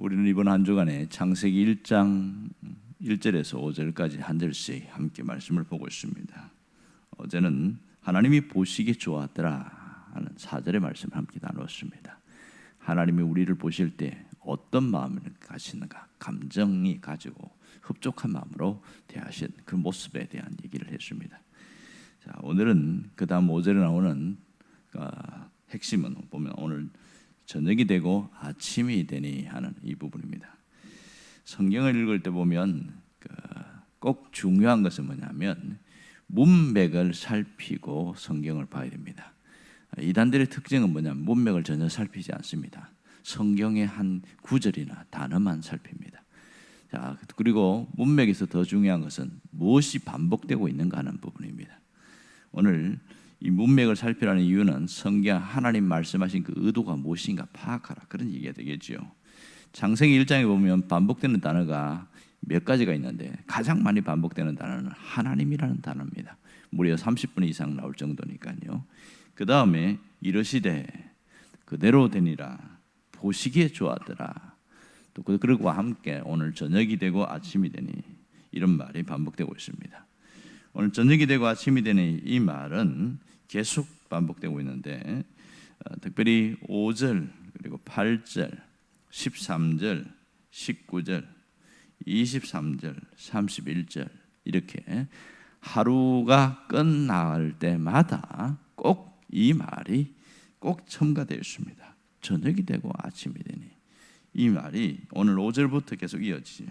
우리는 이번 한 주간에 창세기 1장 1절에서 5절까지 한 절씩 함께 말씀을 보고 있습니다. 어제는 하나님이 보시기에 좋았더라 하는 4절의 말씀을 함께 나누었습니다. 하나님이 우리를 보실 때 어떤 마음을 가시는가, 감정이 가지고 흡족한 마음으로 대하신 그 모습에 대한 얘기를 했습니다. 자, 오늘은 그 다음 5절에 나오는 핵심은 보면 오늘 저녁이 되고 아침이 되니 하는 이 부분입니다. 성경을 읽을 때 보면 꼭 중요한 것은 뭐냐면 문맥을 살피고 성경을 봐야 됩니다. 이단들의 특징은 뭐냐면 문맥을 전혀 살피지 않습니다. 성경의 한 구절이나 단어만 살핍니다. 자, 그리고 문맥에서 더 중요한 것은 무엇이 반복되고 있는가 하는 부분입니다. 오늘 이 문맥을 살피라는 이유는 성경 하나님 말씀하신 그 의도가 무엇인가 파악하라, 그런 얘기가 되겠죠. 창세기 1장에 보면 반복되는 단어가 몇 가지가 있는데 가장 많이 반복되는 단어는 하나님이라는 단어입니다. 무려 30분 이상 나올 정도니까요. 그 다음에 이르시되 그대로 되니라, 보시기에 좋았더라, 또 그리고 함께 오늘 저녁이 되고 아침이 되니, 이런 말이 반복되고 있습니다. 오늘 저녁이 되고 아침이 되니 이 말은 계속 반복되고 있는데 특별히 5절 그리고 8절 13절 19절 23절 31절 이렇게 하루가 끝날 때마다 꼭 이 말이 꼭 첨가되어 있습니다. 저녁이 되고 아침이 되니, 이 말이 오늘 5절부터 계속 이어지죠.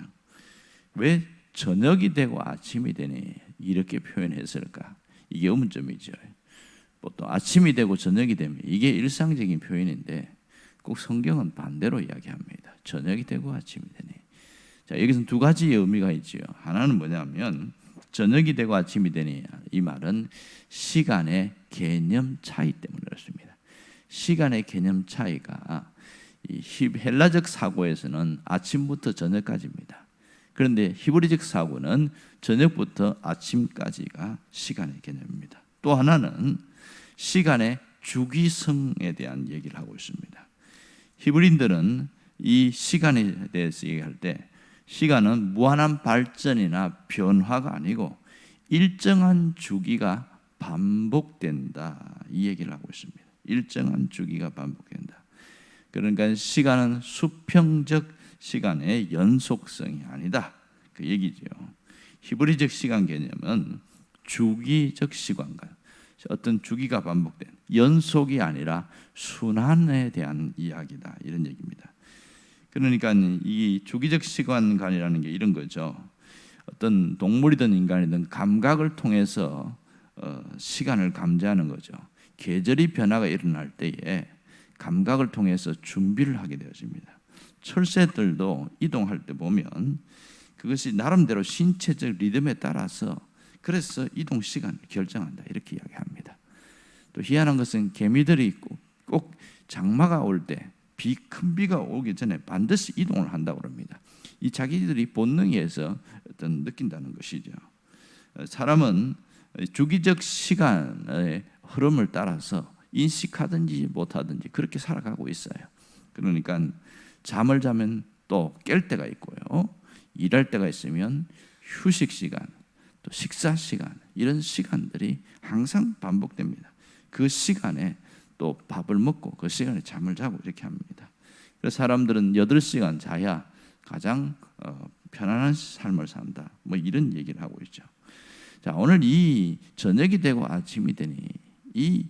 왜 저녁이 되고 아침이 되니 이렇게 표현했을까? 이게 의문점이죠. 보통 아침이 되고 저녁이 되면 이게 일상적인 표현인데 꼭 성경은 반대로 이야기합니다. 저녁이 되고 아침이 되니. 자, 여기서는 두 가지의 의미가 있지요. 하나는 뭐냐면 저녁이 되고 아침이 되니, 이 말은 시간의 개념 차이 때문에 그렇습니다. 시간의 개념 차이가 이 헬라적 사고에서는 아침부터 저녁까지입니다. 그런데 히브리적 사고는 저녁부터 아침까지가 시간의 개념입니다. 또 하나는 시간의 주기성에 대한 얘기를 하고 있습니다. 히브리인들은 이 시간에 대해서 얘기할 때 시간은 무한한 발전이나 변화가 아니고 일정한 주기가 반복된다, 이 얘기를 하고 있습니다. 일정한 주기가 반복된다. 그러니까 시간은 수평적 시간의 연속성이 아니다, 그 얘기죠. 히브리적 시간 개념은 주기적 시간과 어떤 주기가 반복된 연속이 아니라 순환에 대한 이야기다, 이런 얘기입니다. 그러니까 이 주기적 시간관이라는 게 이런 거죠. 어떤 동물이든 인간이든 감각을 통해서 시간을 감지하는 거죠. 계절이 변화가 일어날 때에 감각을 통해서 준비를 하게 되어집니다. 철새들도 이동할 때 보면 그것이 나름대로 신체적 리듬에 따라서 그래서 이동 시간을 결정한다, 이렇게 이야기합니다. 또 희한한 것은 개미들이 꼭 장마가 올 때, 큰 비가 오기 전에 반드시 이동을 한다고 합니다. 이 자기들이 본능에 의해서 어떤 느낀다는 것이죠. 사람은 주기적 시간의 흐름을 따라서 인식하든지 못하든지 그렇게 살아가고 있어요. 그러니까 잠을 자면 또 깰 때가 있고요, 일할 때가 있으면 휴식 시간, 또 식사 시간, 이런 시간들이 항상 반복됩니다. 그 시간에 또 밥을 먹고 그 시간에 잠을 자고 이렇게 합니다. 그래서 사람들은 8시간 자야 가장 편안한 삶을 산다, 뭐 이런 얘기를 하고 있죠. 자, 오늘 이 저녁이 되고 아침이 되니 이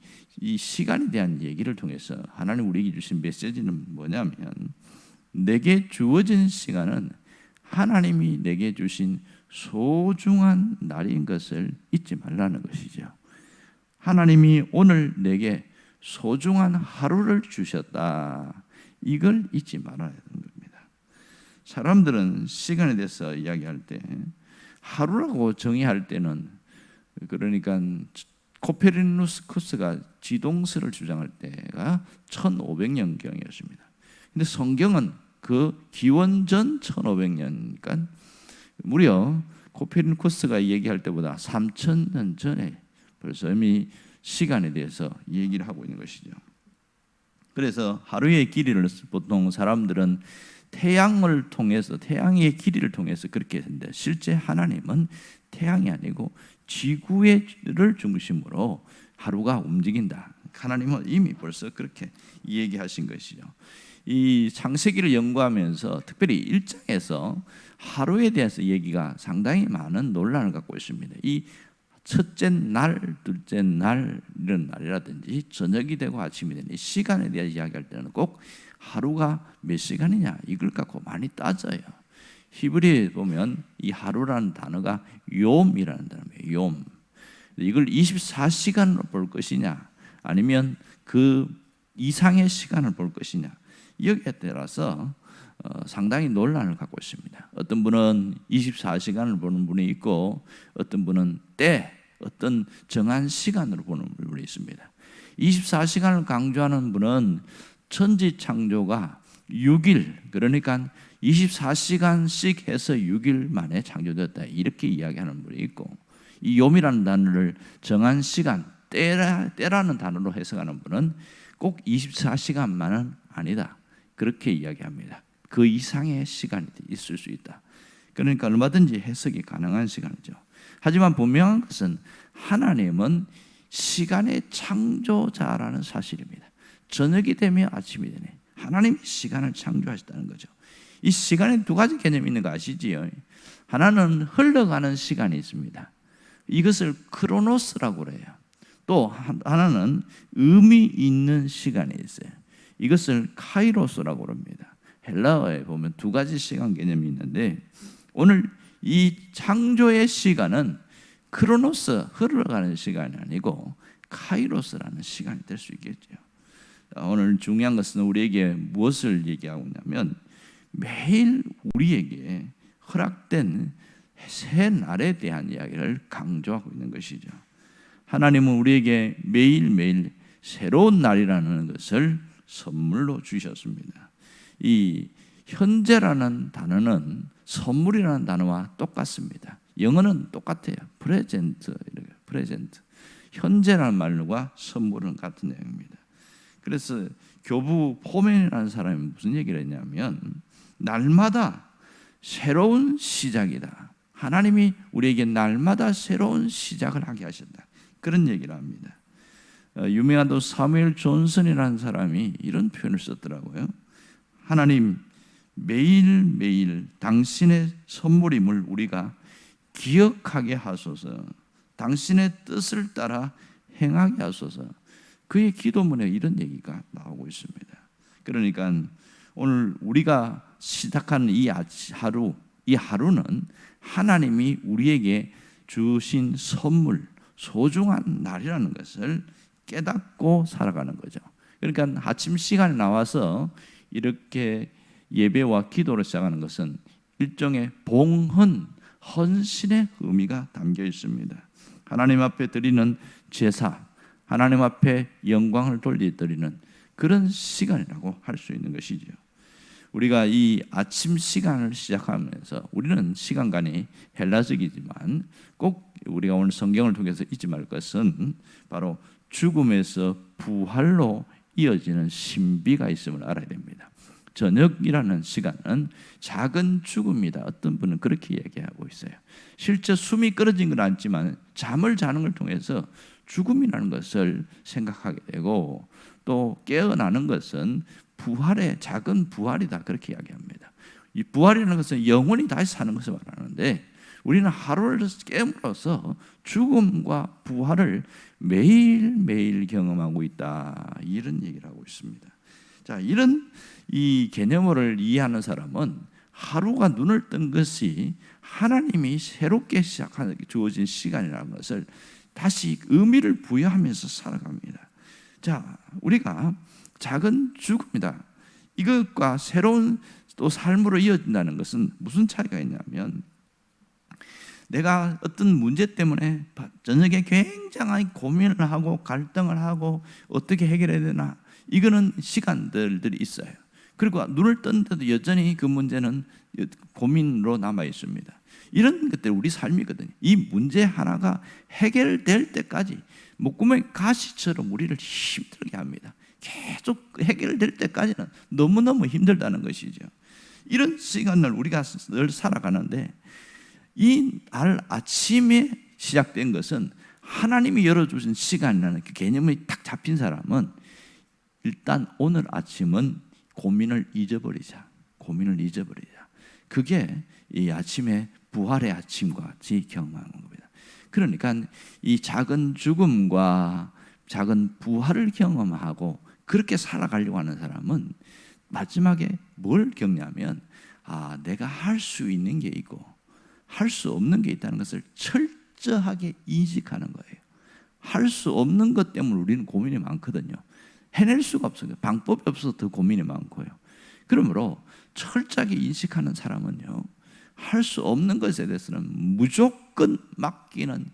시간에 대한 얘기를 통해서 하나님 우리에게 주신 메시지는 뭐냐면, 내게 주어진 시간은 하나님이 내게 주신 소중한 날인 것을 잊지 말라는 것이죠. 하나님이 오늘 내게 소중한 하루를 주셨다, 이걸 잊지 말아야 하는 겁니다. 사람들은 시간에 대해서 이야기할 때 하루라고 정의할 때는, 그러니까 코페르니쿠스가 지동설을 주장할 때가 1500년경이었습니다. 근데 성경은 그 기원전 1500년, 그러니까 무려 코페르니쿠스가 얘기할 때보다 3000년 전에 벌써 이미 시간에 대해서 얘기를 하고 있는 것이죠. 그래서 하루의 길이를 보통 사람들은 태양을 통해서, 태양의 길이를 통해서 그렇게 했는데, 실제 하나님은 태양이 아니고 지구를 중심으로 하루가 움직인다. 하나님은 이미 벌써 그렇게 얘기하신 것이죠. 이 창세기를 연구하면서 특별히 1장에서 하루에 대해서 얘기가 상당히 많은 논란을 갖고 있습니다. 이 첫째 날, 둘째 날 이런 날이라든지 저녁이 되고 아침이 되는 이 시간에 대해 이야기할 때는 꼭 하루가 몇 시간이냐 이걸 갖고 많이 따져요. 히브리에 보면 이 하루라는 단어가 욤이라는 단어예요. 욤. 이걸 24시간으로 볼 것이냐 아니면 그 이상의 시간을 볼 것이냐, 여기에 따라서 상당히 논란을 갖고 있습니다. 어떤 분은 24시간을 보는 분이 있고 어떤 분은 어떤 정한 시간으로 보는 분이 있습니다. 24시간을 강조하는 분은 천지 창조가 6일, 그러니까 24시간씩 해서 6일 만에 창조되었다, 이렇게 이야기하는 분이 있고, 이 욤이라는 단어를 정한 시간, 때라는 단어로 해석하는 분은 꼭 24시간만은 아니다, 그렇게 이야기합니다. 그 이상의 시간이 있을 수 있다. 그러니까 얼마든지 해석이 가능한 시간이죠. 하지만 분명한 것은 하나님은 시간의 창조자라는 사실입니다. 저녁이 되면 아침이 되네. 하나님이 시간을 창조하셨다는 거죠. 이 시간에 두 가지 개념이 있는 거 아시지요? 하나는 흘러가는 시간이 있습니다. 이것을 크로노스라고 그래요. 또 하나는 의미 있는 시간이 있어요. 이것을 카이로스라고 합니다. 헬라어에 보면 두 가지 시간 개념이 있는데, 오늘 이 창조의 시간은 크로노스, 흘러가는 시간이 아니고 카이로스라는 시간이 될 수 있겠죠. 오늘 중요한 것은 우리에게 무엇을 얘기하고 있냐면, 매일 우리에게 허락된 새 날에 대한 이야기를 강조하고 있는 것이죠. 하나님은 우리에게 매일매일 새로운 날이라는 것을 선물로 주셨습니다. 이 현재라는 단어는 선물이라는 단어와 똑같습니다. 영어는 똑같아요. 프레젠트. 현재라는 말과 선물은 같은 내용입니다. 그래서 교부 포맨이라는 사람이 무슨 얘기를 했냐면, 날마다 새로운 시작이다. 하나님이 우리에게 날마다 새로운 시작을 하게 하신다, 그런 얘기를 합니다. 유명한 사무엘 존슨이라는 사람이 이런 표현을 썼더라고요. 하나님, 매일매일 당신의 선물임을 우리가 기억하게 하소서. 당신의 뜻을 따라 행하게 하소서. 그의 기도문에 이런 얘기가 나오고 있습니다. 그러니까 오늘 우리가 시작하는 이 하루는 하나님이 우리에게 주신 선물, 소중한 날이라는 것을 깨닫고 살아가는 거죠. 그러니까 아침 시간에 나와서 이렇게 예배와 기도를 시작하는 것은 일종의 봉헌, 헌신의 의미가 담겨 있습니다. 하나님 앞에 드리는 제사, 하나님 앞에 영광을 돌려드리는 그런 시간이라고 할 수 있는 것이죠. 우리가 이 아침 시간을 시작하면서, 우리는 시간관이 헬라적이지만 꼭 우리가 오늘 성경을 통해서 잊지 말 것은 바로 죽음에서 부활로 이어지는 신비가 있음을 알아야 됩니다. 저녁이라는 시간은 작은 죽음이다. 어떤 분은 그렇게 얘기하고 있어요. 실제 숨이 끊어진 건 아니지만 잠을 자는 걸 통해서 죽음이라는 것을 생각하게 되고, 또 깨어나는 것은 부활의 작은 부활이다, 그렇게 이야기합니다. 이 부활이라는 것은 영원히 다시 사는 것을 말하는데, 우리는 하루를 깨물어서 죽음과 부활을 매일매일 경험하고 있다, 이런 얘기를 하고 있습니다. 자, 이런 이 개념을 이해하는 사람은 하루가 눈을 뜬 것이 하나님이 새롭게 주어진 시간이라는 것을 다시 의미를 부여하면서 살아갑니다. 자, 우리가 작은 죽음이다, 이것과 새로운 또 삶으로 이어진다는 것은 무슨 차이가 있냐면, 내가 어떤 문제 때문에 저녁에 굉장히 고민을 하고 갈등을 하고 어떻게 해결해야 되나, 이거는 시간들이 있어요. 그리고 눈을 떴는데도 여전히 그 문제는 고민으로 남아 있습니다. 이런 것들이 우리 삶이거든요. 이 문제 하나가 해결될 때까지 목구멍에 가시처럼 우리를 힘들게 합니다. 계속 해결될 때까지는 너무너무 힘들다는 것이죠. 이런 시간을 우리가 늘 살아가는데, 이 날 아침에 시작된 것은 하나님이 열어주신 시간이라는 그 개념이 딱 잡힌 사람은 일단 오늘 아침은 고민을 잊어버리자. 그게 이 아침에 부활의 아침과 같이 경험하는 겁니다. 그러니까 이 작은 죽음과 작은 부활을 경험하고 그렇게 살아가려고 하는 사람은 마지막에 뭘 겪냐면, 내가 할 수 있는 게 있고 할 수 없는 게 있다는 것을 철저하게 인식하는 거예요. 할 수 없는 것 때문에 우리는 고민이 많거든요. 해낼 수가 없어요. 방법이 없어서 더 고민이 많고요. 그러므로 철저하게 인식하는 사람은요, 할 수 없는 것에 대해서는 무조건 맡기는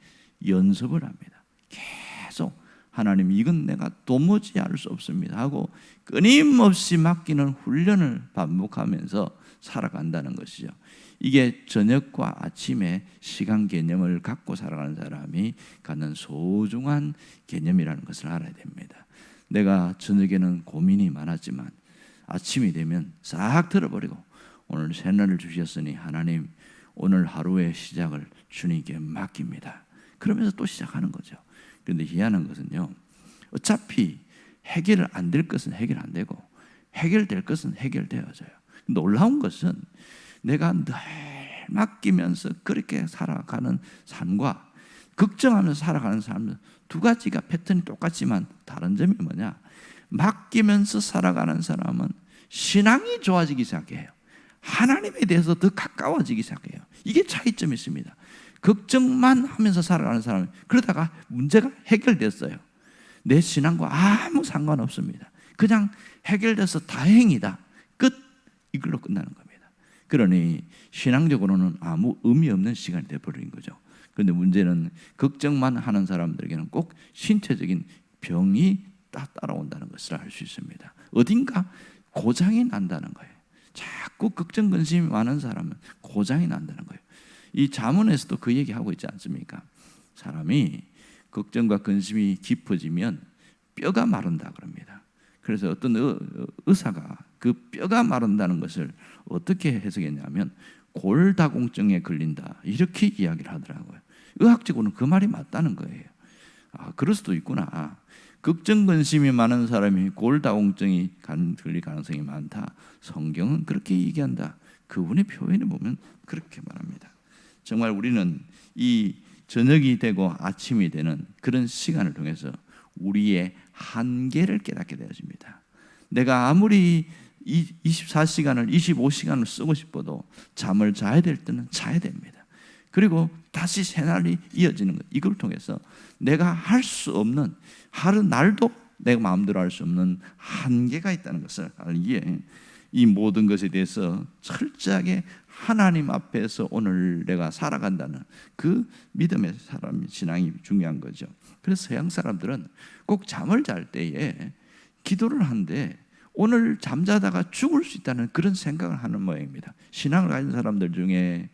연습을 합니다. 계속 하나님, 이건 내가 도무지 할 수 없습니다 하고 끊임없이 맡기는 훈련을 반복하면서 살아간다는 것이죠. 이게 저녁과 아침의 시간 개념을 갖고 살아가는 사람이 갖는 소중한 개념이라는 것을 알아야 됩니다. 내가 저녁에는 고민이 많았지만 아침이 되면 싹 틀어버리고, 오늘 새날을 주셨으니 하나님, 오늘 하루의 시작을 주님께 맡깁니다. 그러면서 또 시작하는 거죠. 그런데 희한한 것은요, 어차피 해결 안 될 것은 해결 안 되고 해결될 것은 해결되어져요. 놀라운 것은 내가 늘 맡기면서 그렇게 살아가는 삶과 걱정하면서 살아가는 삶은 두 가지가 패턴이 똑같지만 다른 점이 뭐냐? 맡기면서 살아가는 사람은 신앙이 좋아지기 시작해요. 하나님에 대해서 더 가까워지기 시작해요. 이게 차이점이 있습니다. 걱정만 하면서 살아가는 사람은 그러다가 문제가 해결됐어요. 내 신앙과 아무 상관없습니다. 그냥 해결돼서 다행이다, 끝, 이걸로 끝나는 겁니다. 그러니 신앙적으로는 아무 의미 없는 시간이 되어버린 거죠. 그런데 문제는 걱정만 하는 사람들에게는 꼭 신체적인 병이 따라온다는 것을 알 수 있습니다. 어딘가 고장이 난다는 거예요. 자꾸 걱정 근심이 많은 사람은 고장이 난다는 거예요. 이 잠언에서도 그 얘기하고 있지 않습니까? 사람이 걱정과 근심이 깊어지면 뼈가 마른다 그럽니다. 그래서 어떤 의사가 그 뼈가 마른다는 것을 어떻게 해석했냐면 골다공증에 걸린다, 이렇게 이야기를 하더라고요. 의학적으로는 그 말이 맞다는 거예요. 그럴 수도 있구나. 걱정 근심이 많은 사람이 골다공증이 걸릴 가능성이 많다. 성경은 그렇게 얘기한다. 그분의 표현을 보면 그렇게 말합니다. 정말 우리는 이 저녁이 되고 아침이 되는 그런 시간을 통해서 우리의 한계를 깨닫게 되어집니다. 내가 아무리 24시간을 25시간을 쓰고 싶어도 잠을 자야 될 때는 자야 됩니다. 그리고 다시 새날이 이어지는 것, 이걸 통해서 내가 할 수 없는, 하루 날도 내가 마음대로 할 수 없는 한계가 있다는 것을 알기에 이 모든 것에 대해서 철저하게 하나님 앞에서 오늘 내가 살아간다는 그 믿음의 사람이, 신앙이 중요한 거죠. 그래서 서양 사람들은 꼭 잠을 잘 때에 기도를 하는데 오늘 잠자다가 죽을 수 있다는 그런 생각을 하는 모양입니다. 신앙을 가진 사람들 중에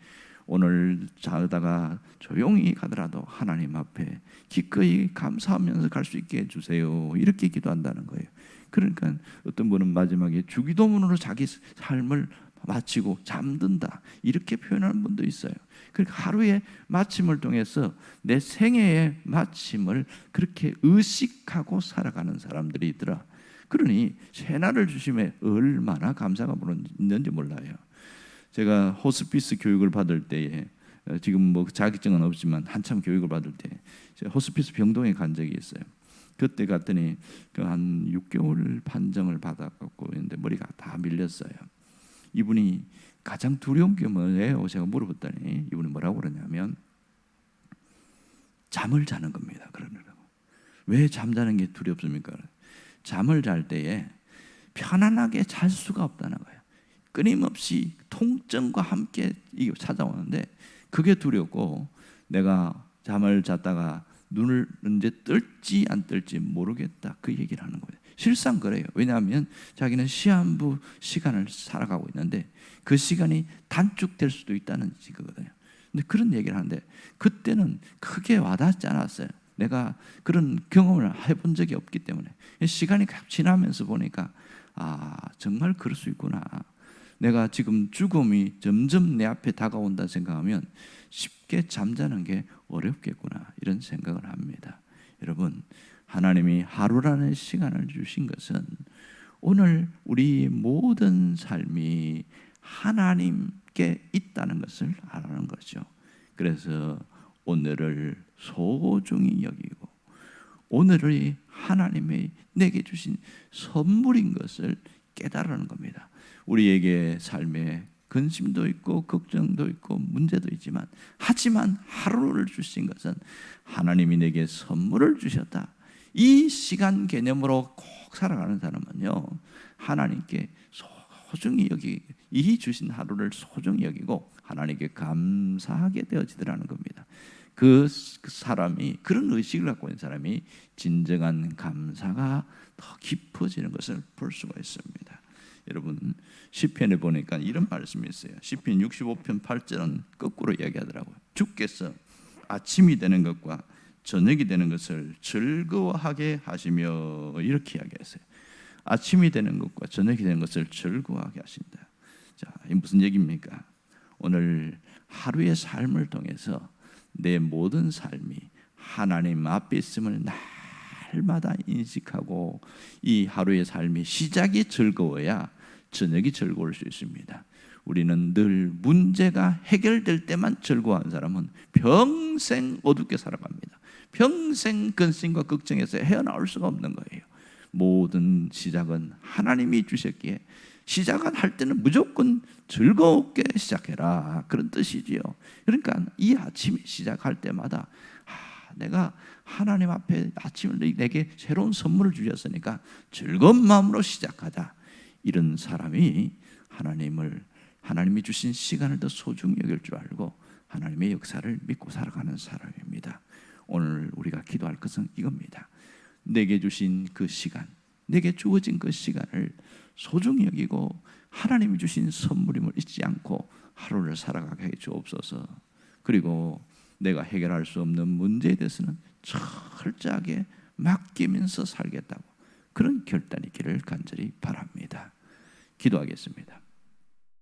오늘 자다가 조용히 가더라도 하나님 앞에 기꺼이 감사하면서 갈 수 있게 해주세요, 이렇게 기도한다는 거예요. 그러니까 어떤 분은 마지막에 주기도문으로 자기 삶을 마치고 잠든다, 이렇게 표현하는 분도 있어요. 그러니까 하루의 마침을 통해서 내 생애의 마침을 그렇게 의식하고 살아가는 사람들이 있더라. 그러니 새날을 주심에 얼마나 감사가 있는지 몰라요. 제가 호스피스 교육을 받을 때에, 지금 뭐 자격증은 없지만 한참 교육을 받을 때 제가 호스피스 병동에 간 적이 있어요. 그때 갔더니 한 6개월 판정을 받아갖고 있는데 머리가 다 밀렸어요. 이분이 가장 두려운 게 뭐예요? 제가 물어봤더니 이분이 뭐라고 그러냐면 잠을 자는 겁니다. 그러더라고. 왜 잠자는 게 두렵습니까? 잠을 잘 때에 편안하게 잘 수가 없다는 거예요. 끊임없이 통증과 함께 찾아오는데 그게 두렵고, 내가 잠을 잤다가 눈을 언제 뜰지 안 뜰지 모르겠다, 그 얘기를 하는 거예요. 실상 그래요. 왜냐하면 자기는 시한부 시간을 살아가고 있는데 그 시간이 단축될 수도 있다는 거거든요. 근데 그런 얘기를 하는데 그때는 크게 와닿지 않았어요. 내가 그런 경험을 해본 적이 없기 때문에. 시간이 지나면서 보니까 정말 그럴 수 있구나. 내가 지금 죽음이 점점 내 앞에 다가온다 생각하면 쉽게 잠자는 게 어렵겠구나 이런 생각을 합니다. 여러분, 하나님이 하루라는 시간을 주신 것은 오늘 우리 모든 삶이 하나님께 있다는 것을 알아는 거죠. 그래서 오늘을 소중히 여기고 오늘의 하나님이 내게 주신 선물인 것을 깨달으는 겁니다. 우리에게 삶에 근심도 있고 걱정도 있고 문제도 있지만 하지만 하루를 주신 것은 하나님이 내게 선물을 주셨다. 이 시간 개념으로 꼭 살아가는 사람은요, 하나님께 소중히 여기 이 주신 하루를 소중히 여기고 하나님께 감사하게 되어지더라는 겁니다. 그 사람이 그런 의식을 갖고 있는 사람이 진정한 감사가 더 깊어지는 것을 볼 수가 있습니다. 여러분, 시편에 보니까 이런 말씀이 있어요. 시편 65편 8절은 거꾸로 이야기하더라고요. 주께서 아침이 되는 것과 저녁이 되는 것을 즐거워하게 하시며 이렇게 이야기했어요. 아침이 되는 것과 저녁이 되는 것을 즐거워하게 하신다. 자, 이 무슨 얘기입니까? 오늘 하루의 삶을 통해서 내 모든 삶이 하나님 앞에 있음을 날마다 인식하고 이 하루의 삶이 시작이 즐거워야 저녁이 즐거울 수 있습니다. 우리는 늘 문제가 해결될 때만 즐거워하는 사람은 평생 어둡게 살아갑니다. 평생 근심과 걱정에서 헤어나올 수가 없는 거예요. 모든 시작은 하나님이 주셨기에 시작은 할 때는 무조건 즐겁게 시작해라 그런 뜻이지요. 그러니까 이 아침이 시작할 때마다 내가 하나님 앞에 아침을 내게 새로운 선물을 주셨으니까 즐거운 마음으로 시작하자. 이런 사람이 하나님이 주신 시간을 더 소중히 여길 줄 알고 하나님의 역사를 믿고 살아가는 사람입니다. 오늘 우리가 기도할 것은 이겁니다. 내게 주신 그 시간, 내게 주어진 그 시간을 소중히 여기고 하나님이 주신 선물임을 잊지 않고 하루를 살아가게 해 주옵소서. 그리고 내가 해결할 수 없는 문제에 대해서는 철저하게 맡기면서 살겠다고 그런 결단이 있기를 간절히 바랍니다. 기도하겠습니다.